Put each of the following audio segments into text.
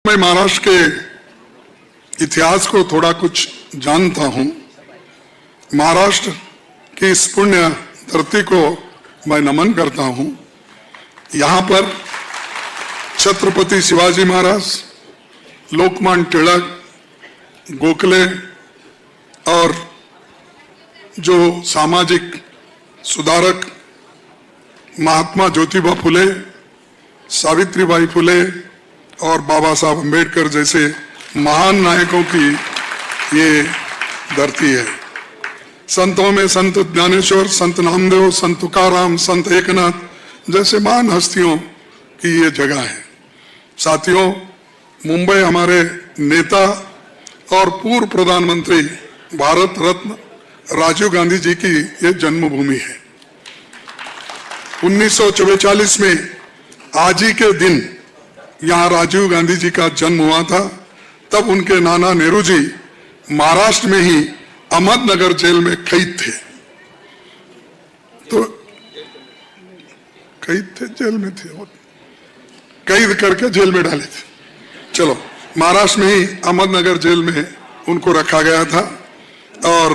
मैं महाराष्ट्र के इतिहास को थोड़ा कुछ जानता हूं। महाराष्ट्र की इस पुण्य धरती को मैं नमन करता हूं। यहां पर छत्रपति शिवाजी महाराज, लोकमान्य तिलक, गोखले और जो सामाजिक सुधारक महात्मा ज्योतिबा फुले, सावित्रीबाई फुले और बाबा साहब अम्बेडकर जैसे महान नायकों की ये धरती है। संतों में संत ज्ञानेश्वर, संत नामदेव, संत तुकाराम, संत एकनाथ जैसे महान हस्तियों की ये जगह है। साथियों, मुंबई हमारे नेता और पूर्व प्रधानमंत्री भारत रत्न राजीव गांधी जी की ये जन्मभूमि है। 1944 में आज ही के दिन यहाँ राजीव गांधी जी का जन्म हुआ था। तब उनके नाना नेहरू जी महाराष्ट्र में ही अहमदनगर जेल में कैद थे। तो कैद थे, जेल में थे, कैद करके जेल में डाले थे। चलो, महाराष्ट्र में ही अहमदनगर जेल में उनको रखा गया था और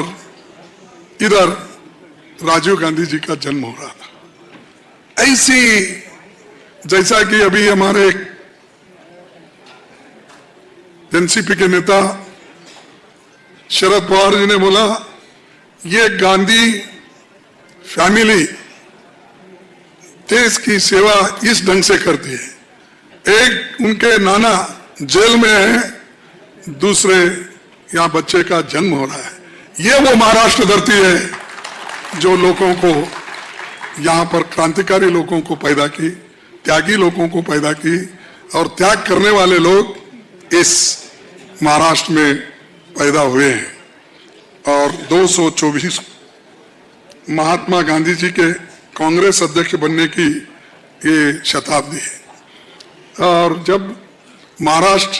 इधर राजीव गांधी जी का जन्म हो रहा था। ऐसी जैसा कि अभी हमारे एनसीपी के नेता शरद पवार जी ने बोला, ये गांधी फैमिली देश की सेवा इस ढंग से करती है। एक उनके नाना जेल में है, दूसरे यहां बच्चे का जन्म हो रहा है। ये वो महाराष्ट्र धरती है जो लोगों को, यहां पर क्रांतिकारी लोगों को पैदा की, त्यागी लोगों को पैदा की और त्याग करने वाले लोग इस महाराष्ट्र में पैदा हुए हैं। और 224 महात्मा गांधी जी के कांग्रेस अध्यक्ष बनने की ये शताब्दी है। और जब महाराष्ट्र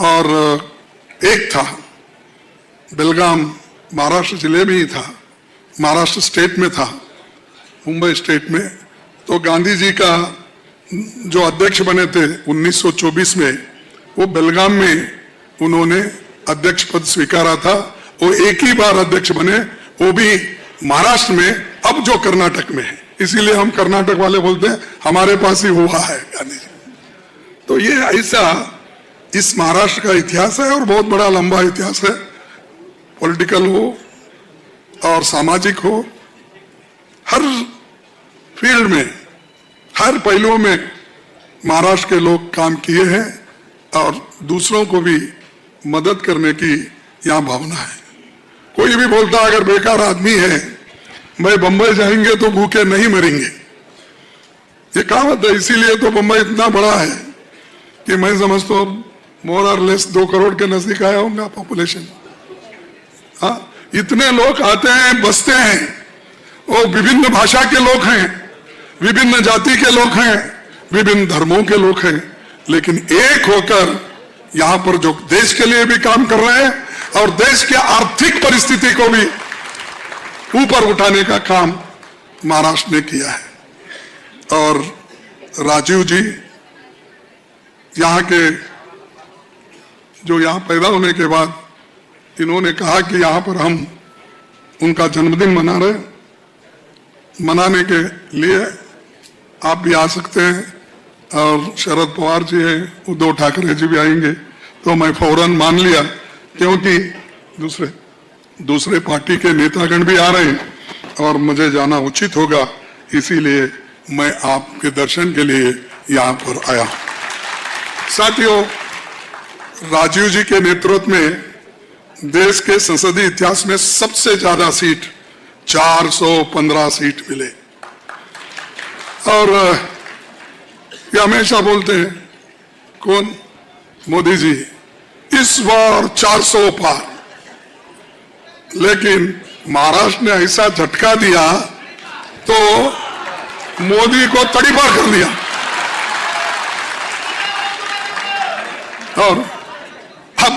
और एक था, बेलगाम महाराष्ट्र जिले में ही था, महाराष्ट्र स्टेट में था, मुंबई स्टेट में, तो गांधी जी का जो अध्यक्ष बने थे 1924 में, वो बेलगाम में उन्होंने अध्यक्ष पद स्वीकारा था। वो एक ही बार अध्यक्ष बने, वो भी महाराष्ट्र में, अब जो कर्नाटक में है। इसीलिए हम कर्नाटक वाले बोलते हैं हमारे पास ही हुआ है गांधी जी। तो ये ऐसा इस महाराष्ट्र का इतिहास है और बहुत बड़ा लंबा इतिहास है। पॉलिटिकल हो और सामाजिक हो, हर फील्ड में, हर पहलुओं में महाराष्ट्र के लोग काम किए हैं और दूसरों को भी मदद करने की यहाँ भावना है। कोई भी बोलता अगर बेकार आदमी है, मैं बंबई जाएंगे तो भूखे नहीं मरेंगे, ये कहावत है। इसीलिए तो बंबई इतना बड़ा है कि मैं समझता हूँ मोर और लेस 2 करोड़ के नजदीक आया होगा पॉपुलेशन। हाँ, इतने लोग आते हैं, बसते हैं, वो विभिन्न भाषा के लोग हैं, विभिन्न जाति के लोग हैं, विभिन्न धर्मों के लोग हैं, लेकिन एक होकर यहां पर जो देश के लिए भी काम कर रहे हैं और देश की आर्थिक परिस्थिति को भी ऊपर उठाने का काम महाराष्ट्र ने किया है। और राजीव जी यहां के, जो यहां पैदा होने के बाद इन्होंने कहा कि यहां पर हम उनका जन्मदिन मना रहे, मनाने के लिए आप भी आ सकते हैं। और शरद पवार जी हैं, उद्धव ठाकरे जी भी आएंगे, तो मैं फौरन मान लिया, क्योंकि दूसरे पार्टी के नेतागण भी आ रहे हैं और मुझे जाना उचित होगा, इसीलिए मैं आपके दर्शन के लिए यहाँ पर आया। साथियों, राजीव जी के नेतृत्व में देश के संसदीय इतिहास में सबसे ज्यादा सीट 415 सीट मिले। और ये हमेशा बोलते हैं, कौन? मोदी जी, इस बार 400 पार। लेकिन महाराष्ट्र ने ऐसा झटका दिया तो मोदी को तड़ीपार कर दिया। और अब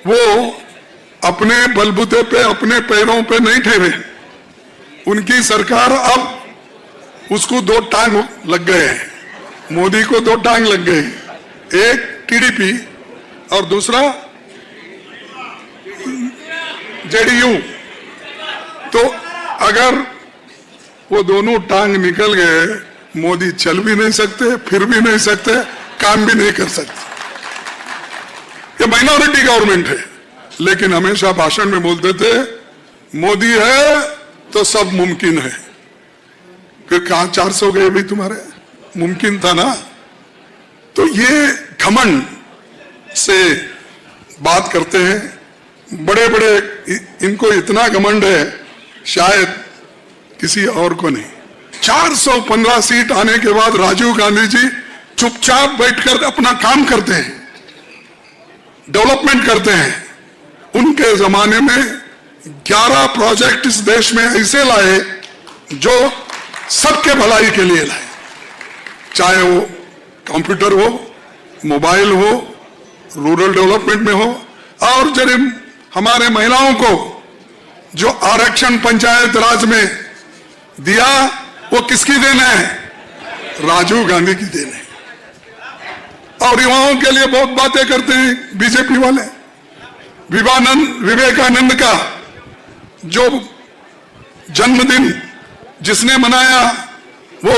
वो अपने बलबूते पे, अपने पैरों पे नहीं ठहरे। उनकी सरकार अब उसको 2 टांग लग गए हैं, मोदी को 2 टांग लग गए। एक टीडीपी और दूसरा जेडीयू। तो अगर वो दोनों टांग निकल गए, मोदी चल भी नहीं सकते, फिर भी नहीं सकते, काम भी नहीं कर सकते। ये माइनॉरिटी गवर्नमेंट है, लेकिन हमेशा भाषण में बोलते थे मोदी है तो सब मुमकिन है। फिर कहां 400 गए भाई तुम्हारे? मुमकिन था ना। तो ये घमंड से बात करते हैं, बड़े बड़े, इनको इतना घमंड है शायद किसी और को नहीं। 415 सीट आने के बाद राजीव गांधी जी चुपचाप बैठकर अपना काम करते हैं, डेवलपमेंट करते हैं। उनके जमाने में 11 प्रोजेक्ट इस देश में ऐसे लाए जो सबके भलाई के लिए लाए, चाहे वो कंप्यूटर हो, मोबाइल हो, रूरल डेवलपमेंट में हो, और जब हमारे महिलाओं को जो आरक्षण पंचायत राज में दिया, वो किसकी देन है? राजीव गांधी की देन है। और युवाओं के लिए बहुत बातें करते हैं बीजेपी वाले। विवेकानंद का जो जन्मदिन जिसने मनाया वो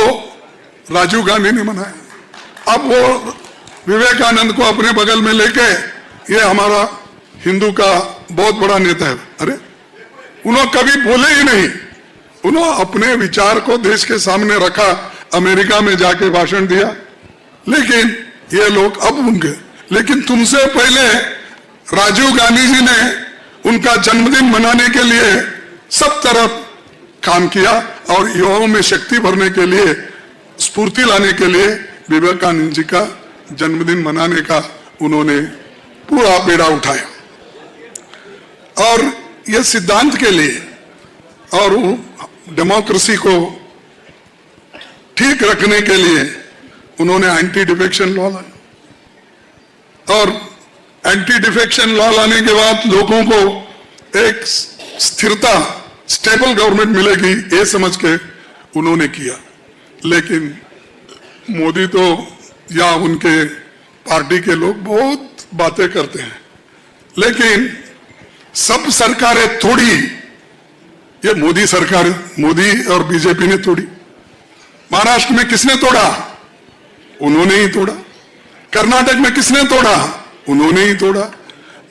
राजीव गांधी ने मनाया। अब वो विवेकानंद को अपने बगल में लेके ये हमारा हिंदू का बहुत बड़ा नेता है। अरे उन्होंने कभी बोले ही नहीं, उन्होंने अपने विचार को देश के सामने रखा, अमेरिका में जाके भाषण दिया। लेकिन ये लोग अब उनके, लेकिन तुमसे पहले राजीव गांधी जी ने उनका जन्मदिन मनाने के लिए सब तरफ काम किया और युवाओं में शक्ति भरने के लिए, स्फूर्ति लाने के लिए विवेकानंद जी का जन्मदिन मनाने का उन्होंने पूरा बेड़ा उठाया। और यह सिद्धांत के लिए और डेमोक्रेसी को ठीक रखने के लिए उन्होंने एंटी डिफेक्शन लॉ लाया। और एंटी डिफेक्शन लॉ लाने के बाद लोगों को एक स्थिरता, स्टेबल गवर्नमेंट मिलेगी, ये समझ के उन्होंने किया। लेकिन मोदी तो या उनके पार्टी के लोग बहुत बातें करते हैं, लेकिन सब सरकारें तोड़ी, ये मोदी सरकार, मोदी और बीजेपी ने तोड़ी। महाराष्ट्र में किसने तोड़ा? उन्होंने ही तोड़ा। कर्नाटक में किसने तोड़ा? उन्होंने ही तोड़ा।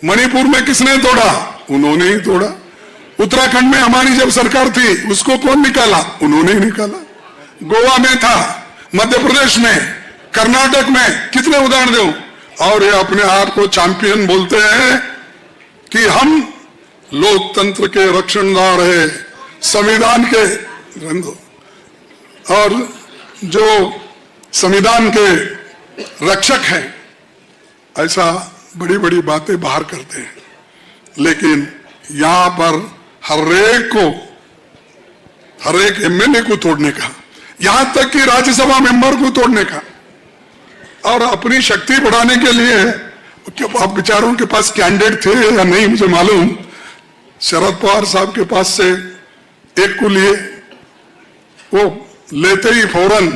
मणिपुर में किसने तोड़ा? उन्होंने ही तोड़ा। उत्तराखंड में हमारी जब सरकार थी उसको कौन निकाला? उन्होंने ही निकाला। गोवा में था, मध्य प्रदेश में, कर्नाटक में, कितने उदाहरण दूं? और ये अपने आप को चैंपियन बोलते हैं कि हम लोकतंत्र के रक्षणदार है, संविधान के, और जो संविधान के रक्षक हैं, ऐसा बड़ी बड़ी बातें बाहर करते हैं। लेकिन यहां पर हर एक एमएलए को तोड़ने का, यहां तक कि राज्यसभा मेंबर को तोड़ने का, और अपनी शक्ति बढ़ाने के लिए, आप विचारों के पास कैंडिडेट थे या नहीं मुझे मालूम, शरद पवार साहब के पास से एक को लिए, वो लेते ही फौरन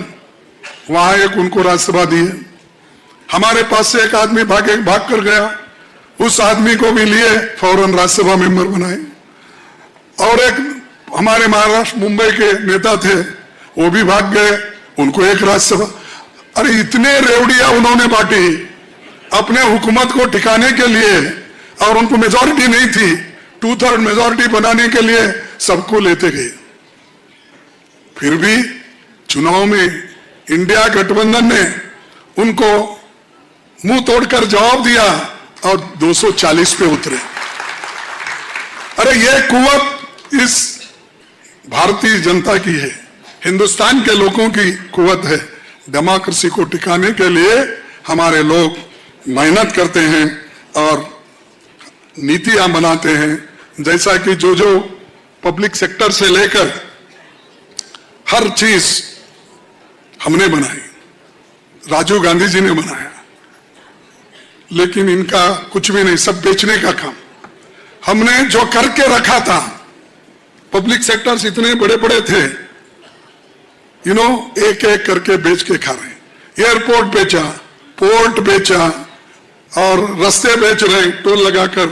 वहां एक उनको राज्यसभा दिए। हमारे पास से एक आदमी भाग कर गया, उस आदमी को भी लिए फौरन राज्यसभा मेंबर बनाए। और एक हमारे महाराष्ट्र मुंबई के नेता थे, वो भी भाग गए, उनको एक राज्यसभा। अरे इतने रेवड़िया उन्होंने बांटी अपने हुकूमत को टिकाने के लिए, और उनको मेजॉरिटी नहीं थी, 2/3 मेजॉरिटी बनाने के लिए सबको लेते गए। फिर भी चुनाव में इंडिया गठबंधन ने उनको मुंह तोड़कर जवाब दिया और 240 पे उतरे। अरे ये कुवत इस भारतीय जनता की है, हिंदुस्तान के लोगों की कुवत है। डेमोक्रेसी को टिकाने के लिए हमारे लोग मेहनत करते हैं और नीतियां बनाते हैं, जैसा कि जो पब्लिक सेक्टर से लेकर हर चीज हमने बनाई, राजीव गांधी जी ने बनाया। लेकिन इनका कुछ भी नहीं, सब बेचने का काम। हमने जो करके रखा था, पब्लिक सेक्टर्स इतने बड़े बड़े थे, एक एक करके बेच के खा रहे हैं। एयरपोर्ट बेचा, पोर्ट बेचा और रास्ते बेच रहे हैं, टोल लगाकर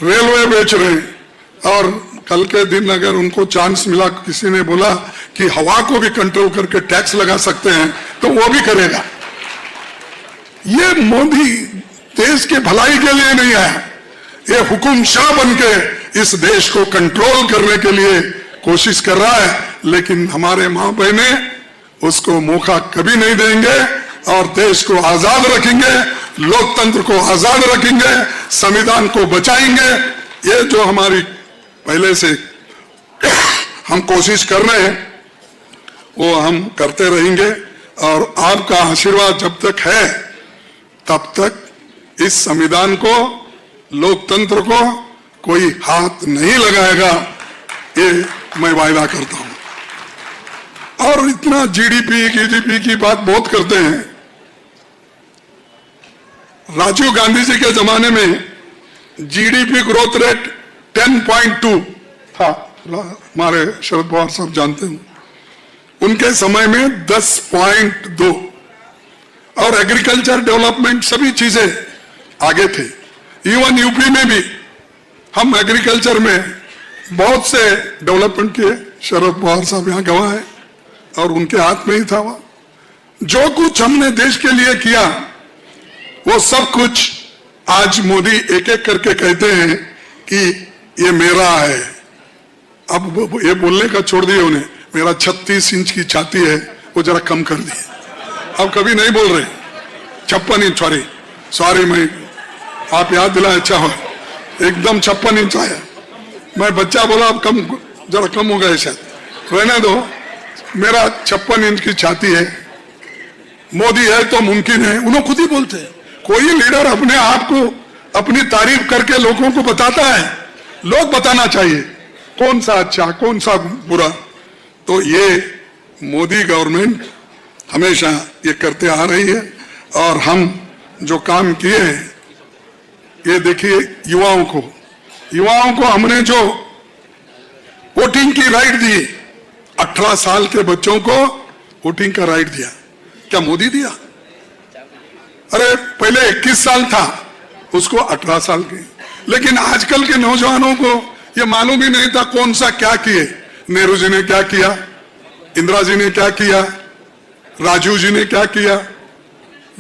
रेलवे बेच रहे हैं, और कल के दिन अगर उनको चांस मिला, किसी ने बोला कि हवा को भी कंट्रोल करके टैक्स लगा सकते हैं, तो वो भी करेगा। ये मोदी देश के भलाई के लिए नहीं आया, ये हुकुमशाह बनके इस देश को कंट्रोल करने के लिए कोशिश कर रहा है। लेकिन हमारे मां बहनें उसको मौका कभी नहीं देंगे और देश को आजाद रखेंगे, लोकतंत्र को आजाद रखेंगे, संविधान को बचाएंगे। ये जो हमारी पहले से हम कोशिश कर रहे हैं वो हम करते रहेंगे, और आपका आशीर्वाद जब तक है तब तक इस संविधान को, लोकतंत्र को कोई हाथ नहीं लगाएगा, ये मैं वायदा करता हूं। और इतना जीडीपी की बात बहुत करते हैं। राजीव गांधी जी के जमाने में जीडीपी ग्रोथ रेट 10.2 था, हमारे शरद पवार साहब जानते हैं। उनके समय में 10.2, और एग्रीकल्चर डेवलपमेंट सभी चीजें आगे थे। इवन यूपी में भी हम एग्रीकल्चर में बहुत से डेवलपमेंट किए, शरद पवार साहब यहाँ गवाह है, और उनके हाथ में ही था वह। जो कुछ हमने देश के लिए किया वो सब कुछ आज मोदी एक एक करके कहते हैं कि ये मेरा है। अब ये बोलने का छोड़ दिए उन्हें, मेरा 36 इंच की छाती है, वो जरा कम कर दिए। अब कभी नहीं बोल रहे 56 इंच, सॉरी मैं आप याद दिलाए, अच्छा हो, एकदम 56 इंच आया। मैं बच्चा बोला अब कम, जरा कम हो गया शायद, रहने दो, मेरा 56 इंच की छाती है, मोदी है तो मुमकिन है। उन्होंने खुद ही बोलते हैं, कोई लीडर अपने आप को अपनी तारीफ करके लोगों को बताता है, लोग बताना चाहिए कौन सा अच्छा कौन सा बुरा। तो ये मोदी गवर्नमेंट हमेशा ये करते आ रही है, और हम जो काम किए हैं, ये देखिए युवाओं को हमने जो वोटिंग की राइट दी, 18 साल के बच्चों को वोटिंग का राइट दिया, क्या मोदी दिया? अरे पहले 21 साल था, उसको 18 साल के। लेकिन आजकल के नौजवानों को ये मालूम ही नहीं था कौन सा क्या किए। नेहरू जी ने क्या किया, इंदिरा जी ने क्या किया, राजीव जी ने क्या किया,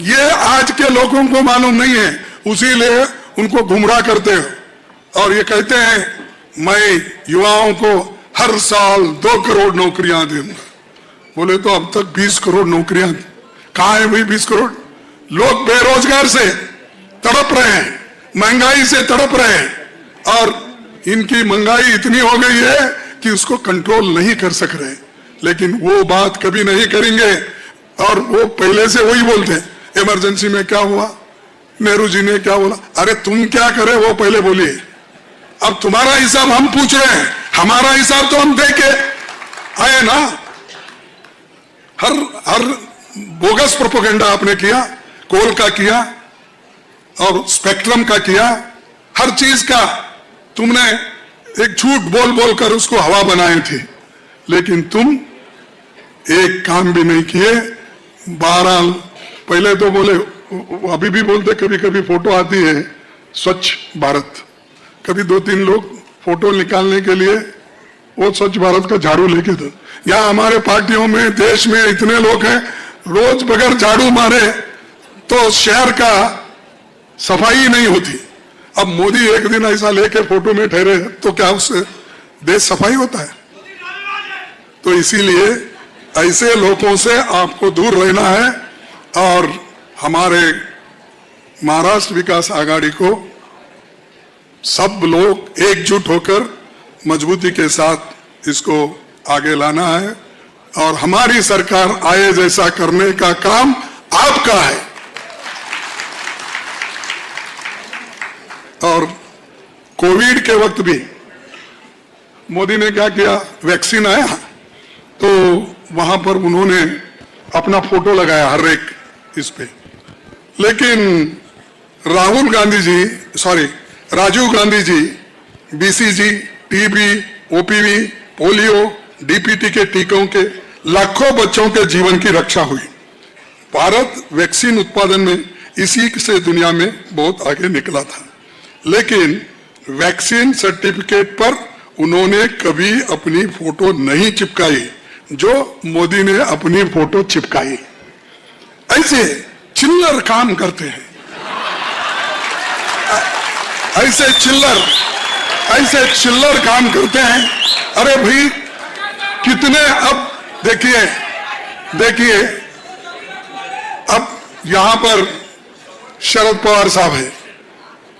ये आज के लोगों को मालूम नहीं है, उसीलिए उनको गुमराह करते हो। और ये कहते हैं मैं युवाओं को हर साल 2 करोड़ नौकरियां दूंगा। बोले तो अब तक 20 करोड़ नौकरियां कहां है भाई? 20 करोड़ लोग बेरोजगार से तड़प रहे हैं, महंगाई से तड़प रहे हैं, और इनकी महंगाई इतनी हो गई है कि उसको कंट्रोल नहीं कर सक रहे। लेकिन वो बात कभी नहीं करेंगे, और वो पहले से वही बोलते हैं, इमरजेंसी में क्या हुआ, नेहरू जी ने क्या बोला, अरे तुम क्या करे वो पहले बोलिए। अब तुम्हारा हिसाब हम पूछ रहे हैं, हमारा हिसाब तो हम दे के आए ना। हर बोगस प्रोपेगेंडा आपने किया, कोल का किया और स्पेक्ट्रम का किया, हर चीज का तुमने एक झूठ बोल बोल कर उसको हवा बनाए थे। लेकिन तुम एक काम भी नहीं किए। 12 पहले तो बोले, अभी भी बोलते, कभी कभी फोटो आती है स्वच्छ भारत, कभी 2-3 लोग फोटो निकालने के लिए वो स्वच्छ भारत का झाड़ू लेके दो। यहाँ हमारे पार्टियों में, देश में इतने लोग हैं, रोज बगैर झाड़ू मारे तो शहर का सफाई नहीं होती। अब मोदी एक दिन ऐसा लेके फोटो में ठहरे तो क्या उससे देश सफाई होता है? तो इसीलिए ऐसे लोगों से आपको दूर रहना है, और हमारे महाराष्ट्र विकास आघाड़ी को सब लोग एकजुट होकर मजबूती के साथ इसको आगे लाना है, और हमारी सरकार आए जैसा करने का काम आपका है। और कोविड के वक्त भी मोदी ने क्या किया, वैक्सीन आया तो वहां पर उन्होंने अपना फोटो लगाया हर एक इस पे। लेकिन Rajiv Gandhi ji BCG, TB, OPV, polio, DPT के टीकों के लाखों बच्चों के जीवन की रक्षा हुई। भारत वैक्सीन उत्पादन में इसी से दुनिया में बहुत आगे निकला था, लेकिन वैक्सीन सर्टिफिकेट पर उन्होंने कभी अपनी फोटो नहीं चिपकाई जो मोदी ने अपनी फोटो चिपकाई। ऐसे चिल्लर काम करते हैं, ऐसे चिल्लर काम करते हैं। अरे भाई कितने, अब देखिए अब यहां पर शरद पवार साहब है,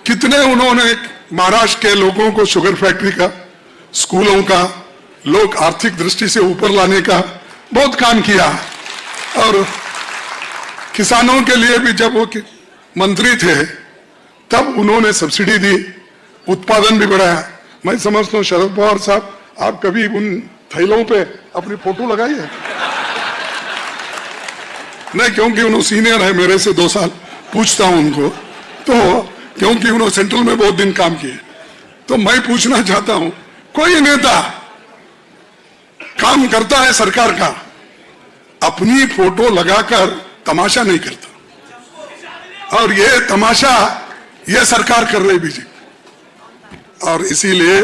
कितने उन्होंने महाराष्ट्र के लोगों को शुगर फैक्ट्री का, स्कूलों का, लोग आर्थिक दृष्टि से ऊपर लाने का बहुत काम किया। और किसानों के लिए भी जब वो मंत्री थे तब उन्होंने सब्सिडी दी, उत्पादन भी बढ़ाया। मैं समझता हूं शरद पवार साहब, आप कभी उन थैलों पे अपनी फोटो लगाई है? नहीं, क्योंकि उन्होंने सीनियर है मेरे से 2 साल, पूछता हूं उनको, तो क्योंकि उन्होंने सेंट्रल में बहुत दिन काम किए, तो मैं पूछना चाहता हूं, कोई नेता काम करता है सरकार का, अपनी फोटो लगाकर तमाशा नहीं करता, और ये तमाशा ये सरकार कर रही बीजेपी। और इसीलिए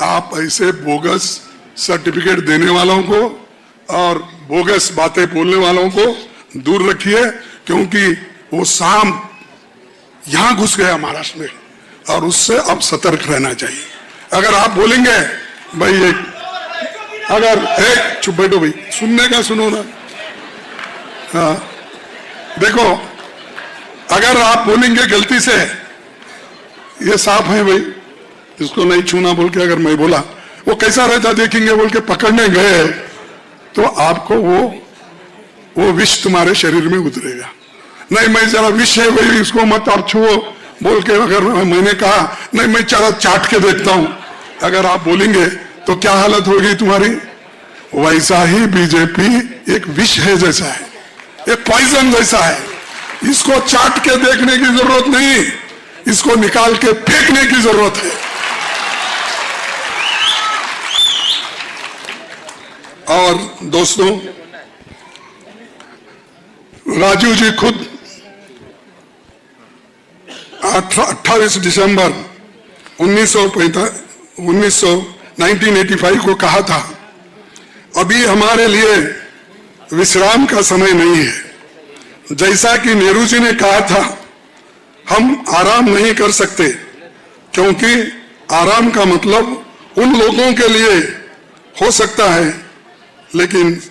आप ऐसे बोगस सर्टिफिकेट देने वालों को और बोगस बातें बोलने वालों को दूर रखिए, क्योंकि वो शाम यहां घुस गया महाराष्ट्र में, और उससे अब सतर्क रहना चाहिए। अगर आप बोलेंगे भाई एक चुप बैठो भाई, सुनने का सुनो ना। हाँ, देखो, अगर आप बोलेंगे गलती से ये सांप है भाई, इसको नहीं छूना बोल के अगर मैं बोला, वो कैसा रहता देखेंगे बोल के पकड़ने गए, तो आपको वो विष तुम्हारे शरीर में उतरेगा। नहीं, मैं जरा विष है भाई, इसको मत आप छुओ बोल के अगर मैंने कहा, नहीं मैं जरा चाट के देखता हूं, अगर आप बोलेंगे तो क्या हालत होगी तुम्हारी? वैसा ही बीजेपी एक विष है जैसा है, एक पॉइजन जैसा है। इसको चाट के देखने की जरूरत नहीं, इसको निकाल के फेंकने की जरूरत है। और दोस्तों, राजू जी खुद 28 दिसंबर 1985 को कहा था, अभी हमारे लिए विश्राम का समय नहीं है। जैसा कि नेहरू जी ने कहा था, हम आराम नहीं कर सकते, क्योंकि आराम का मतलब उन लोगों के लिए हो सकता है, लेकिन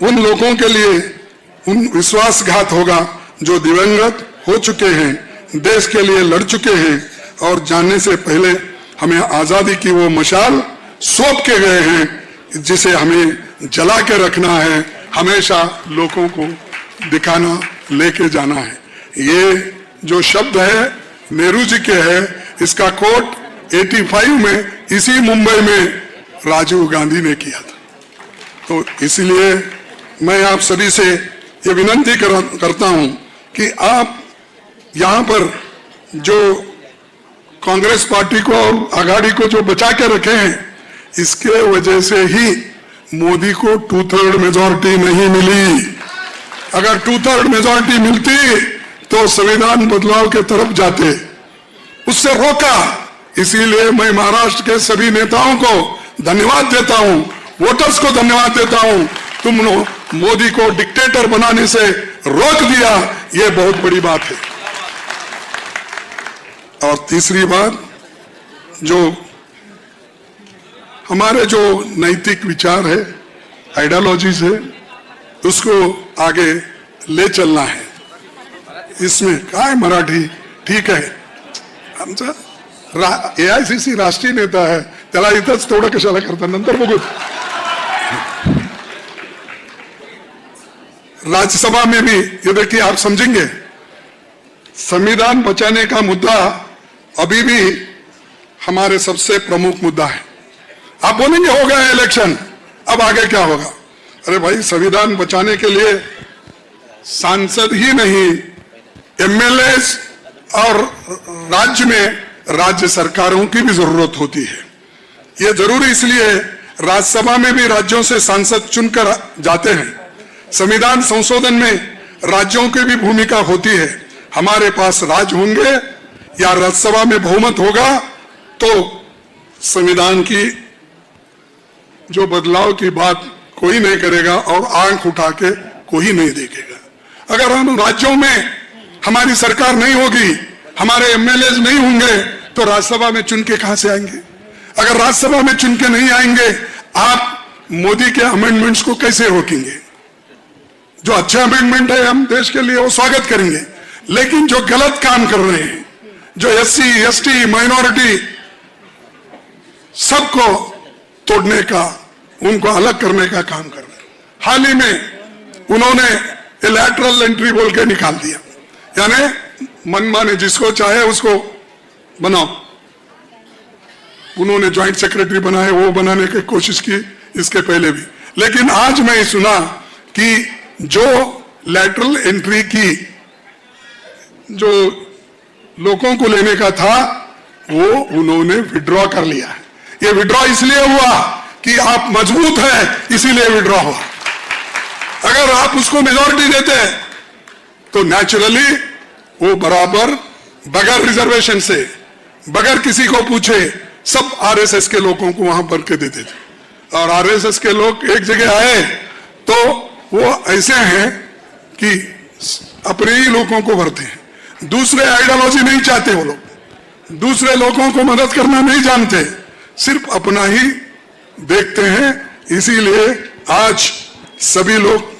उन लोगों के लिए उन विश्वासघात होगा जो दिवंगत हो चुके हैं, देश के लिए लड़ चुके हैं और जानने से पहले हमें आजादी की वो मशाल सौंप के गए हैं, जिसे हमें जला के रखना है, हमेशा लोगों को दिखाना, लेके जाना है। ये जो शब्द है नेहरू जी के है, इसका कोट 85 में इसी मुंबई में राजीव गांधी ने किया था। तो इसलिए मैं आप सभी से ये विनती करता हूं कि आप यहां पर जो कांग्रेस पार्टी को और आघाड़ी को जो बचा के रखे हैं, इसके वजह से ही मोदी को 2/3 मेजॉरिटी नहीं मिली। अगर 2/3 मेजॉरिटी मिलती तो संविधान बदलाव के तरफ जाते, उससे रोका। इसीलिए मैं महाराष्ट्र के सभी नेताओं को धन्यवाद देता हूं, वोटर्स को धन्यवाद देता हूं, तुमने मोदी को डिक्टेटर बनाने से रोक दिया, यह बहुत बड़ी बात है। और तीसरी बात, जो हमारे जो नैतिक विचार है, आइडियोलॉजीज है, उसको आगे ले चलना है। इसमें काय मराठी ठीक आहे, आमचा AICC राष्ट्रीय नेता है, त्याला इथंच थोडं कशाला करता, नंतर बघू। राज्यसभा में भी ये देखिए, आप समझेंगे, संविधान बचाने का मुद्दा अभी भी हमारे सबसे प्रमुख मुद्दा है। आप बोलेंगे हो गया इलेक्शन, अब आगे क्या होगा? अरे भाई, संविधान बचाने के लिए सांसद ही नहीं, MLAs और राज्य में राज्य सरकारों की भी जरूरत होती है। यह जरूरी इसलिए राज्यसभा में भी राज्यों से सांसद चुनकर जाते हैं, संविधान संशोधन में राज्यों की भी भूमिका होती है। हमारे पास राज्य होंगे या राज्यसभा में बहुमत होगा तो संविधान की जो बदलाव की बात कोई नहीं करेगा और आंख उठा के कोई नहीं देखेगा। अगर हम राज्यों में हमारी सरकार नहीं होगी, हमारे एमएलए नहीं होंगे तो राज्यसभा में चुन के कहां से आएंगे? अगर राज्यसभा में चुन के नहीं आएंगे, आप मोदी के अमेंडमेंट्स को कैसे रोकेंगे? जो अच्छा अमेंडमेंट है हम देश के लिए वो स्वागत करेंगे, लेकिन जो गलत काम कर रहे हैं, जो एससी एसटी माइनॉरिटी सबको तोड़ने का, उनको अलग करने का काम कर रहे हैं। हाल ही में उन्होंने लैटरल एंट्री बोल के निकाल दिया, यानी मनमाने जिसको चाहे उसको बनाओ। उन्होंने ज्वाइंट सेक्रेटरी बनाए, वो बनाने की कोशिश की इसके पहले भी। लेकिन आज मैं सुना कि जो लैटरल एंट्री की जो लोगों को लेने का था वो उन्होंने विड्रॉ कर लिया है। ये विड्रॉ इसलिए हुआ कि आप मजबूत हैं, इसीलिए विड्रॉ हुआ। अगर आप उसको मेजॉरिटी देते तो नेचुरली वो बराबर बगैर रिजर्वेशन से, बगैर किसी को पूछे सब आरएसएस के लोगों को वहां भर के देते थे। और आरएसएस के लोग एक जगह आए तो वो ऐसे हैं कि अपने ही लोगों को भरते हैं, दूसरे आइडियोलॉजी नहीं चाहते। वो लोग दूसरे लोगों को मदद करना नहीं जानते, सिर्फ अपना ही देखते हैं। इसीलिए आज सभी लोग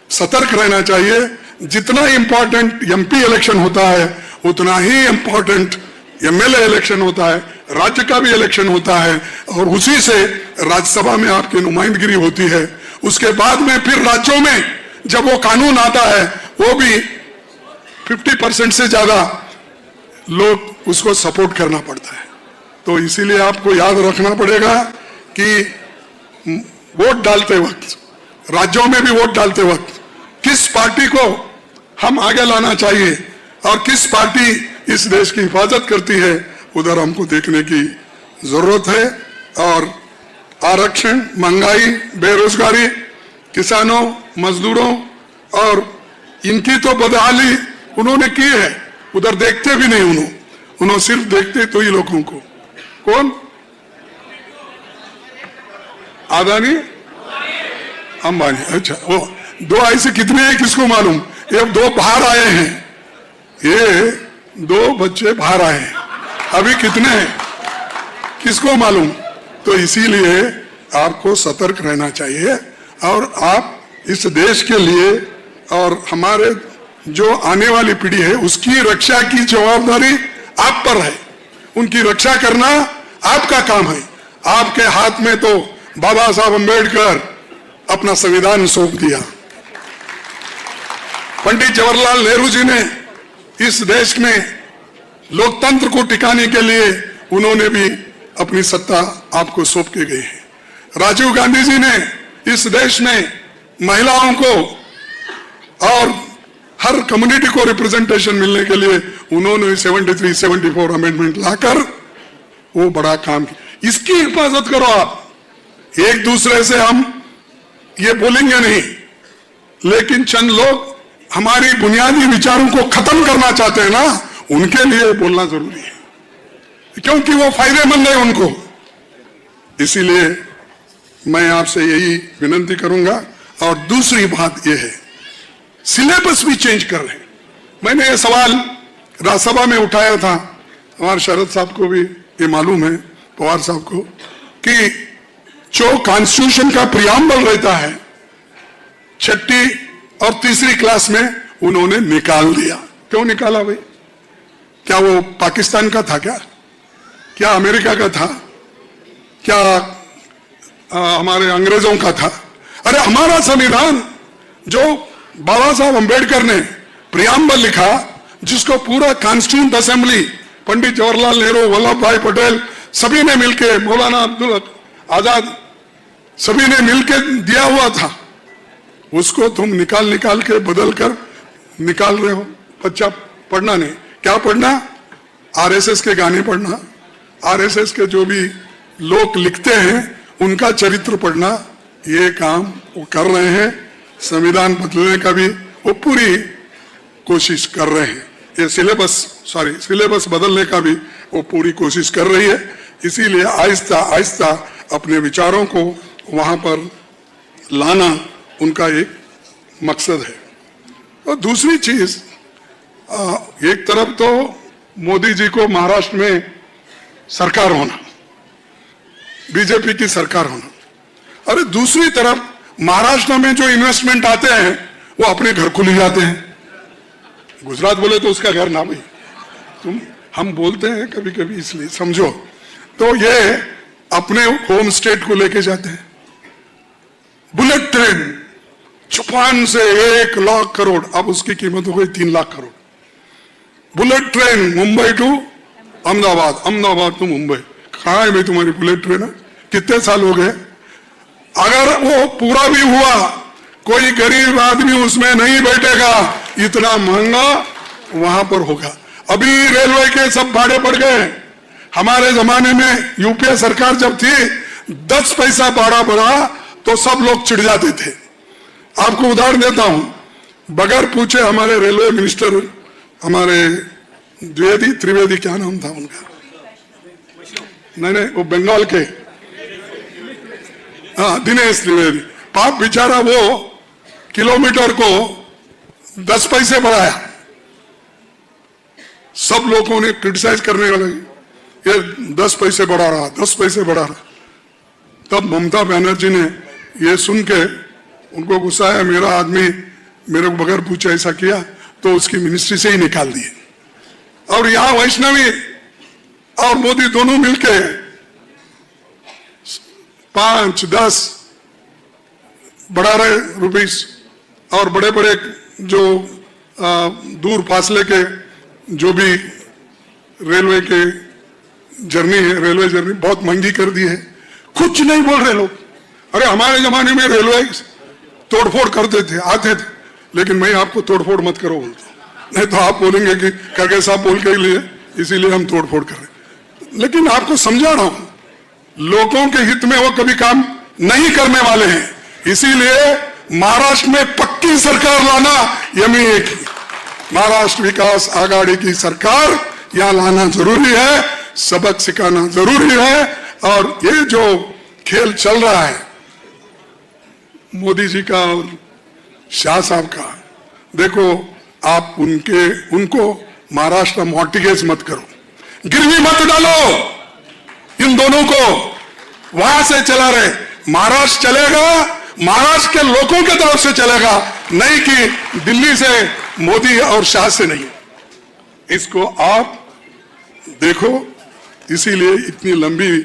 सतर्क रहना चाहिए। जितना इंपॉर्टेंट एमपी इलेक्शन होता है उतना ही इंपॉर्टेंट एमएलए इलेक्शन होता है, राज्य का भी इलेक्शन होता है, और उसी से राज्यसभा में आपकी नुमाइंदगी होती है। उसके बाद में फिर राज्यों में जब वो कानून आता है वो भी 50% से ज्यादा लोग उसको सपोर्ट करना पड़ता है। तो इसीलिए आपको याद रखना पड़ेगा कि वोट डालते वक्त, राज्यों में भी वोट डालते वक्त किस पार्टी को हम आगे लाना चाहिए और किस पार्टी इस देश की हिफाजत करती है, उधर हमको देखने की जरूरत है। और आरक्षण, महंगाई, बेरोजगारी, किसानों, मजदूरों और इनकी तो बदहाली उन्होंने की है, उधर देखते भी नहीं। उन्होंने सिर्फ देखते तो ही लोगों को। कौन? अदानी, अंबानी। अच्छा, वो दो ऐसे कितने हैं किसको मालूम? ये दो बाहर आए हैं, ये दो बच्चे बाहर आए हैं, अभी कितने हैं किसको मालूम? तो इसीलिए आपको सतर्क रहना चाहिए और आप इस देश के लिए और हमारे जो आने वाली पीढ़ी है उसकी रक्षा की जवाबदारी आप पर है। उनकी रक्षा करना आपका काम है। आपके हाथ में तो बाबा साहब अम्बेडकर अपना संविधान सौंप दिया। पंडित जवाहरलाल नेहरू जी ने इस देश में लोकतंत्र को टिकाने के लिए उन्होंने भी अपनी सत्ता आपको सौंप के गए हैं। राजीव गांधी जी ने इस देश में महिलाओं को और हर कम्युनिटी को रिप्रेजेंटेशन मिलने के लिए उन्होंने 73-74 अमेंडमेंट लाकर वो बड़ा काम किया। इसकी हिफाजत करो आप। एक दूसरे से हम ये बोलेंगे नहीं, लेकिन चंद लोग हमारी बुनियादी विचारों को खत्म करना चाहते हैं ना, उनके लिए बोलना जरूरी है, क्योंकि वो फायदेमंद है उनको। इसीलिए मैं आपसे यही विनती करूंगा। और दूसरी बात यह है, सिलेबस भी चेंज कर रहे हैं। मैंने ये सवाल राज्यसभा में उठाया था, हमारे शरद साहब को भी ये मालूम है, पवार साहब को, कि जो कॉन्स्टिट्यूशन का प्रियम्बल रहता है 6ठी और 3री क्लास में उन्होंने निकाल दिया। क्यों निकाला भाई? क्या वो पाकिस्तान का था? क्या अमेरिका का था? क्या हमारे अंग्रेजों का था? अरे हमारा संविधान जो बाबा साहब अंबेडकर ने प्रियम्बल लिखा, जिसको पूरा कॉन्स्टिट्यूंट असेंबली पंडित जवाहरलाल नेहरू, वल्लभ भाई पटेल सभी ने मिलके, मौलाना अब्दुल आजाद सभी ने मिलके दिया हुआ था, उसको तुम निकाल के बदल कर निकाल रहे हो। बच्चा पढ़ना नहीं, क्या पढ़ना? आरएसएस के गाने पढ़ना, आरएसएस के जो भी लोग लिखते हैं उनका चरित्र पढ़ना, ये काम वो कर रहे हैं। संविधान बदलने का भी वो पूरी कोशिश कर रहे हैं। ये सिलेबस बदलने का भी वो पूरी कोशिश कर रही है। इसीलिए आहिस्ता आहिस्ता अपने विचारों को वहां पर लाना उनका एक मकसद है। और दूसरी चीज, एक तरफ तो मोदी जी को महाराष्ट्र में सरकार होना, बीजेपी की सरकार होना, अरे दूसरी तरफ महाराष्ट्र में जो इन्वेस्टमेंट आते हैं वो अपने घर को ले जाते हैं। गुजरात बोले तो उसका घर ना भाई, हम बोलते हैं कभी कभी इसलिए समझो, तो ये अपने होम स्टेट को लेके जाते हैं। बुलेट ट्रेन जापान से 1 लाख करोड़, अब उसकी कीमत हो गई 3 lakh crore. Bullet train Mumbai to Ahmedabad, Ahmedabad to Mumbai. कहां है भाई तुम्हारी बुलेट ट्रेन? कितने साल हो गए? अगर वो पूरा भी हुआ, कोई गरीब आदमी उसमें नहीं बैठेगा, इतना महंगा वहां पर होगा। अभी रेलवे के सब भाड़े बढ़ गए। हमारे जमाने में यूपीए सरकार जब थी 10 पैसा भाड़ा बढ़ा तो सब लोग चिढ़ जाते थे। आपको उदाहरण देता हूं, बगैर पूछे हमारे रेलवे मिनिस्टर, हमारे त्रिवेदी क्या नाम था उनका, नहीं वो बंगाल के, हाँ दिनेश त्रिवेदी, पाप बेचारा वो किलोमीटर को 10 पैसे बढ़ाया। सब लोगों ने क्रिटिसाइज करने लगे, ये 10 पैसे बढ़ा रहा, 10 पैसे बढ़ा रहा। तब ममता बनर्जी ने ये सुन के, उनको गुस्सा आया, मेरा आदमी मेरे को बगैर पूछे ऐसा किया, तो उसकी मिनिस्ट्री से ही निकाल दिए। और यहां वैष्णवी और मोदी दोनों मिलके 5-10 बढ़ा रहे रुपीस। और बड़े बड़े जो दूर फासले के जो भी रेलवे के जर्नी है, रेलवे जर्नी बहुत महंगी कर दी है। कुछ नहीं बोल रहे लोग। अरे हमारे जमाने में रेलवे तोड़फोड़ करते थे, आते थे, लेकिन मैं आपको तोड़फोड़ मत करो बोलता, नहीं तो आप बोलेंगे कि खड़गे साहब बोल के लिए इसीलिए हम तोड़फोड़ कर रहे। लेकिन आपको समझा रहा हूं, लोगों के हित में वो कभी काम नहीं करने वाले हैं। इसीलिए महाराष्ट्र में पक्की सरकार लाना यही एक महाराष्ट्र विकास आघाड़ी की सरकार यहां लाना जरूरी है, सबक सिखाना जरूरी है। और ये जो खेल चल रहा है मोदी जी का और शाह साहब का, देखो आप उनको महाराष्ट्र मॉर्टिगेज मत करो, गिरवी मत डालो इन दोनों को। वहां से चला रहे, महाराष्ट्र चलेगा, महाराष्ट्र के लोगों के तरफ से चलेगा, नहीं कि दिल्ली से मोदी और शाह से नहीं। इसको आप देखो, इसीलिए इतनी लंबी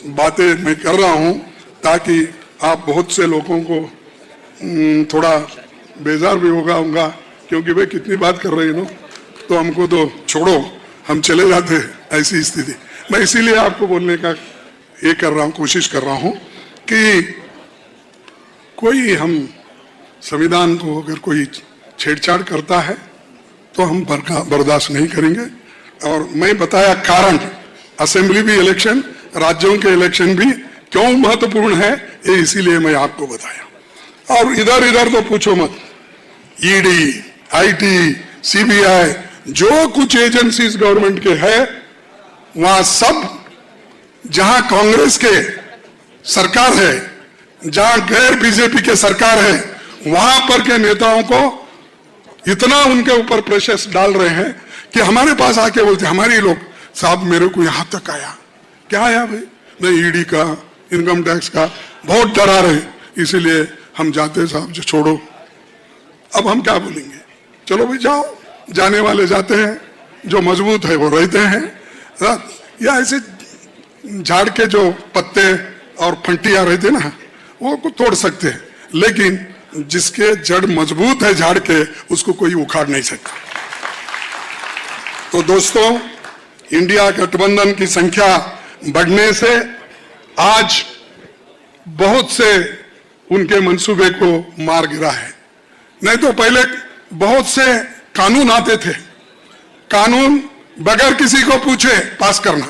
बातें मैं कर रहा हूं ताकि आप बहुत से लोगों को थोड़ा बेजार भी होगा क्योंकि भाई कितनी बात कर रहे हैं ना, तो हमको तो छोड़ो, हम चले जाते ऐसी स्थिति। मैं इसीलिए आपको बोलने का ये कर रहा हूं, कोशिश कर रहा हूं कि कोई हम संविधान को अगर कोई छेड़छाड़ करता है तो हम बर्दाश्त नहीं करेंगे। और मैं बताया कारण, असेंबली भी इलेक्शन, राज्यों के इलेक्शन भी क्यों महत्वपूर्ण है, ये इसीलिए मैं आपको बताया। और इधर इधर तो पूछो मत, ईडी, आईटी, सीबीआई, जो कुछ एजेंसीज गवर्नमेंट के है, वहां सब जहां कांग्रेस के सरकार है, जहां गैर बीजेपी के सरकार है, वहां पर के नेताओं को इतना उनके ऊपर प्रेशर डाल रहे हैं कि हमारे पास आके बोलते, हमारे लोग साहब मेरे को यहां तक आया, क्या आया भाई, नहीं ईडी का, इनकम टैक्स का, बहुत डरा रहे, इसीलिए हम जाते साहब जो छोड़ो। अब हम क्या बोलेंगे, चलो भाई जाओ, जाने वाले जाते हैं, जो मजबूत है वो रहते हैं। या ऐसे झाड़ के जो पत्ते और फंटियां रहते ना, वो को तोड़ सकते हैं, लेकिन जिसके जड़ मजबूत है झाड़ के, उसको कोई उखाड़ नहीं सकता। तो दोस्तों, इंडिया गठबंधन की संख्या बढ़ने से आज बहुत से उनके मंसूबे को मार गिरा है। नहीं तो पहले बहुत से कानून आते थे, कानून बगैर किसी को पूछे पास करना।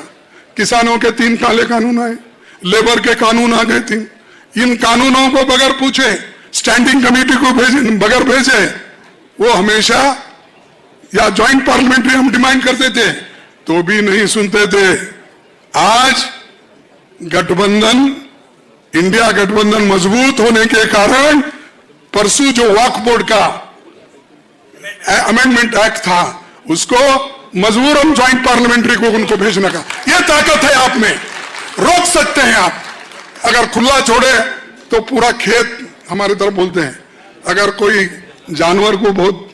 किसानों के 3 काले कानून आए, लेबर के कानून आ गए 3। इन कानूनों को बगैर पूछे स्टैंडिंग कमेटी को बगैर भेजे वो हमेशा, या ज्वाइंट पार्लियामेंट्री हम डिमांड करते थे तो भी नहीं सुनते थे। आज गठबंधन, इंडिया गठबंधन मजबूत होने के कारण परसों जो वक्फ बोर्ड का अमेंडमेंट एक्ट था उसको मजबूर हम ज्वाइंट पार्लियामेंट्री को उनको भेजने का, यह ताकत है आप में, रोक सकते हैं आप। अगर खुला छोड़े तो पूरा खेत, हमारी तरफ बोलते हैं, अगर कोई जानवर को बहुत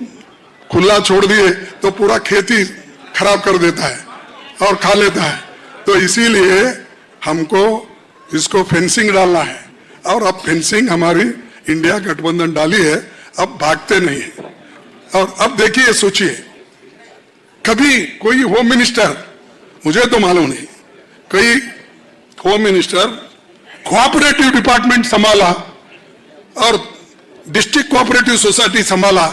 खुला छोड़ दिए तो पूरा खेत ही खराब कर देता है और खा लेता है। तो इसीलिए हमको इसको फेंसिंग डालना है, और अब फेंसिंग हमारी इंडिया गठबंधन डाली है, अब भागते नहीं है। और अब देखिए, सोचिए, कभी कोई होम मिनिस्टर, मुझे तो मालूम नहीं, कोई होम मिनिस्टर कोऑपरेटिव डिपार्टमेंट संभाला और डिस्ट्रिक्ट कोऑपरेटिव सोसाइटी संभाला,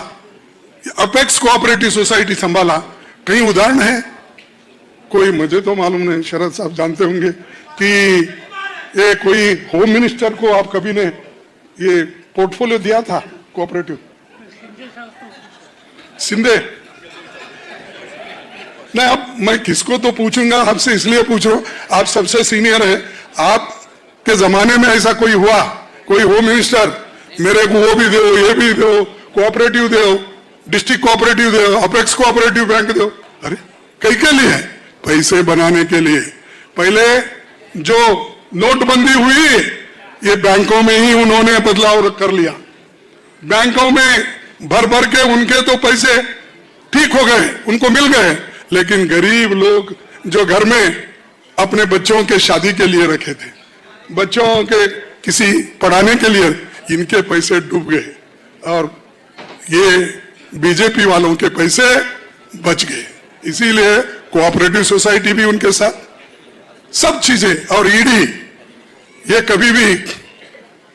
अपेक्स कोऑपरेटिव सोसाइटी संभाला, कहीं उदाहरण है? कोई, मुझे तो मालूम नहीं, शरद साहब जानते होंगे कि ये कोई होम मिनिस्टर को आप कभी ने ये पोर्टफोलियो दिया था कोऑपरेटिव? शिंदे? नहीं, अब मैं किसको तो पूछूंगा, आपसे इसलिए पूछ रहा हूं, आप सबसे सीनियर है, आपके जमाने में ऐसा कोई हुआ, कोई होम मिनिस्टर मेरे को वो भी दो, ये भी दो, कोऑपरेटिव दो, डिस्ट्रिक्ट कोऑपरेटिव दो, अपेक्स कोऑपरेटिव बैंक दो? अरे कई के लिए? पैसे बनाने के लिए। पहले जो नोटबंदी हुई, ये बैंकों में ही उन्होंने बदलाव कर लिया, बैंकों में भर भर के उनके तो पैसे ठीक हो गए, उनको मिल गए, लेकिन गरीब लोग जो घर में अपने बच्चों के शादी के लिए रखे थे, बच्चों के किसी पढ़ाने के लिए, इनके पैसे डूब गए और ये बीजेपी वालों के पैसे बच गए। इसीलिए कोऑपरेटिव सोसाइटी भी उनके साथ, सब चीजें, और ईडी, ये कभी भी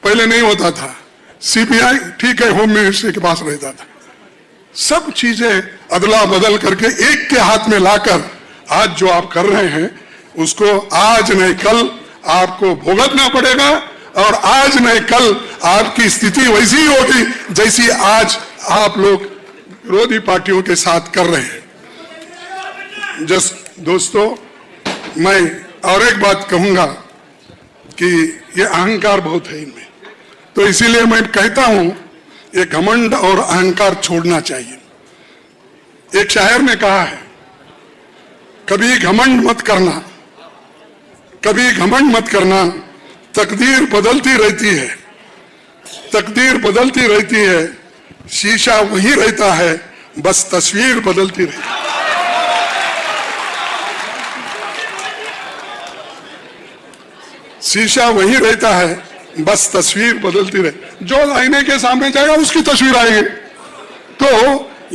पहले नहीं होता था, सीबीआई ठीक है होम मिनिस्ट्री के पास रहता था, सब चीजें अदला बदल करके एक के हाथ में लाकर आज जो आप कर रहे हैं उसको आज नहीं कल आपको भुगतना पड़ेगा, और आज नहीं कल आपकी स्थिति वैसी ही होगी जैसी आज आप लोग विरोधी पार्टियों के साथ कर रहे हैं। दोस्तों, मैं और एक बात कहूंगा कि ये अहंकार बहुत है इनमें, तो इसीलिए मैं कहता हूं ये घमंड और अहंकार छोड़ना चाहिए। एक शायर ने कहा है, कभी घमंड मत करना, कभी घमंड मत करना, तकदीर बदलती रहती है, तकदीर बदलती रहती है, शीशा वही रहता है, बस तस्वीर बदलती रहती है। शीशा वही रहता है, बस तस्वीर बदलती रहे। जो आईने के सामने जाएगा उसकी तस्वीर आएगी। तो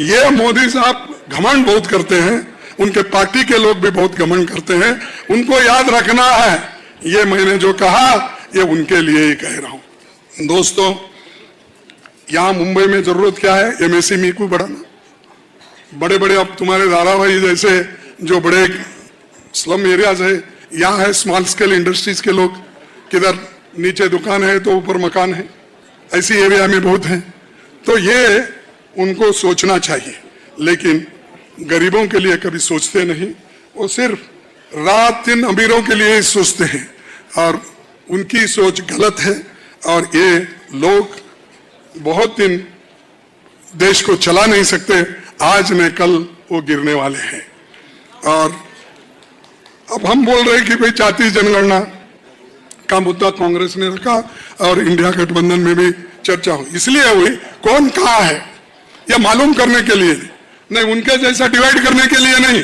ये मोदी साहब घमंड बहुत करते हैं, उनके पार्टी के लोग भी बहुत घमंड करते हैं, उनको याद रखना है, ये मैंने जो कहा ये उनके लिए ही कह रहा हूं। दोस्तों, यहां मुंबई में जरूरत क्या है? एमएसएमई को बढ़ाना, बड़े बड़े, अब तुम्हारे धारावाही जैसे जो बड़े स्लम एरियाज है, यहाँ है स्मॉल स्केल इंडस्ट्रीज के लोग, किधर नीचे दुकान है तो ऊपर मकान है, ऐसी एरिया में बहुत हैं। तो ये उनको सोचना चाहिए, लेकिन गरीबों के लिए कभी सोचते नहीं, वो सिर्फ रात दिन अमीरों के लिए ही सोचते हैं, और उनकी सोच गलत है। और ये लोग बहुत दिन देश को चला नहीं सकते, आज न कल वो गिरने वाले हैं। और अब हम बोल रहे हैं कि भाई जातीय जनगणना का मुद्दा कांग्रेस ने रखा और इंडिया गठबंधन में भी चर्चा हुई, इसलिए हुई, कौन कहाँ है यह मालूम करने के लिए नहीं, उनके जैसा डिवाइड करने के लिए नहीं।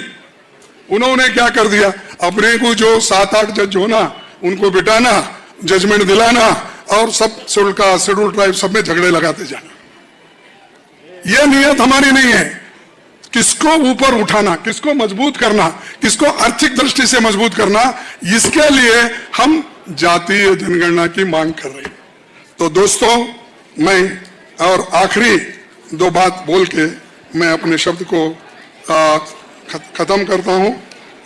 उन्होंने क्या कर दिया, अपने को जो 7-8 जज होना, उनको बिठाना, जजमेंट दिलाना, और सब शेड्यूल ट्राइब सब में झगड़े लगाते जाना। यह नियत हमारी नहीं है। किसको ऊपर उठाना, किसको मजबूत करना, किसको आर्थिक दृष्टि से मजबूत करना, इसके लिए हम जातीय जनगणना की मांग कर रहे हैं। तो दोस्तों, मैं और आखिरी 2 बात बोल के मैं अपने शब्द को खत्म करता हूं,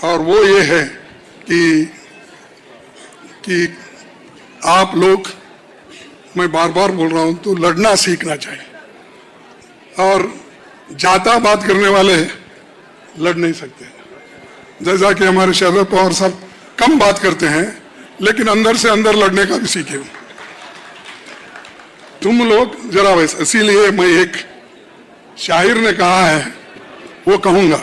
और वो ये है कि आप लोग मैं बार बार बोल रहा हूं, तो लड़ना सीखना चाहिए। और जाता बात करने वाले लड़ नहीं सकते। जैसा कि हमारे शरद पवार साहब कम बात करते हैं, लेकिन अंदर से अंदर लड़ने का भी सीखे। तुम लोग जरा वैसा, इसीलिए मैं एक शायर ने कहा है, वो कहूंगा,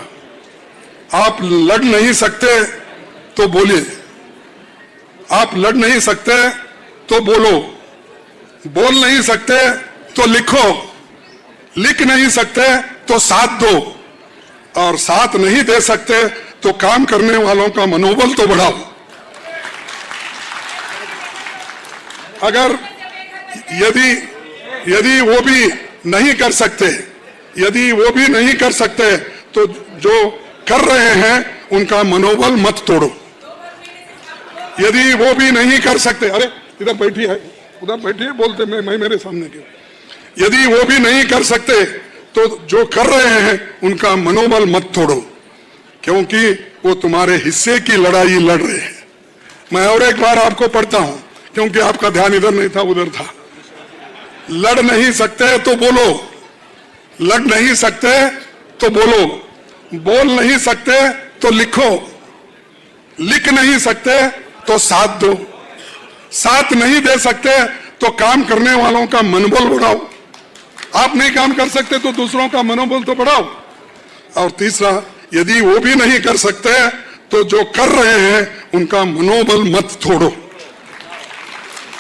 आप लड़ नहीं सकते तो बोलिए, आप लड़ नहीं सकते तो बोलो, बोल नहीं सकते तो लिखो, लिख नहीं सकते तो साथ दो, और साथ नहीं दे सकते तो काम करने वालों का मनोबल तो बढ़ाओ। अगर यदि वो भी नहीं कर सकते, यदि वो भी नहीं कर सकते, तो जो कर रहे हैं उनका मनोबल मत तोड़ो। यदि वो भी नहीं कर सकते, अरे इधर बैठी है, उधर बैठी है, बोलते मैं मेरे सामने क्यों? यदि वो भी नहीं कर सकते तो जो कर रहे हैं उनका मनोबल मत तोड़ो, क्योंकि वो तुम्हारे हिस्से की लड़ाई लड़ रहे हैं। मैं और एक बार आपको पढ़ता हूं, क्योंकि आपका ध्यान इधर नहीं था, उधर था। लड़ नहीं सकते तो बोलो, लड़ नहीं सकते तो बोलो, बोल नहीं सकते तो लिखो, लिख नहीं सकते तो साथ दो, साथ नहीं दे सकते तो काम करने वालों का मनोबल बढ़ाओ। आप नहीं काम कर सकते तो दूसरों का मनोबल तो बढ़ाओ। और तीसरा, यदि वो भी नहीं कर सकते तो जो कर रहे हैं उनका मनोबल मत तोड़ो,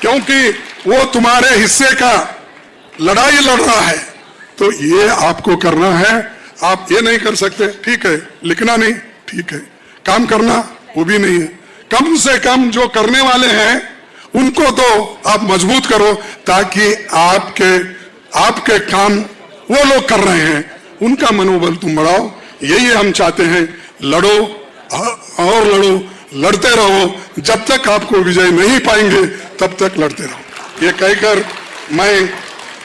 क्योंकि वो तुम्हारे हिस्से का लड़ाई लड़ रहा है। तो ये आपको करना है। आप ये नहीं कर सकते, ठीक है, लिखना नहीं, ठीक है, काम करना वो भी नहीं है। कम से कम जो करने वाले हैं उनको तो आप मजबूत करो, ताकि आपके काम वो लोग कर रहे हैं उनका मनोबल तुम बढ़ाओ। यही हम चाहते हैं। लड़ो और लड़ो, लड़ते रहो, जब तक आपको विजय नहीं पाएंगे तब तक लड़ते रहो। ये कहकर मैं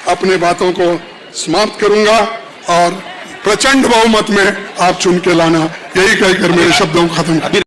अपने बातों को समाप्त करूंगा और प्रचंड बहुमत में आप चुन के लाना, यही कहकर मेरे शब्दों को खत्म कर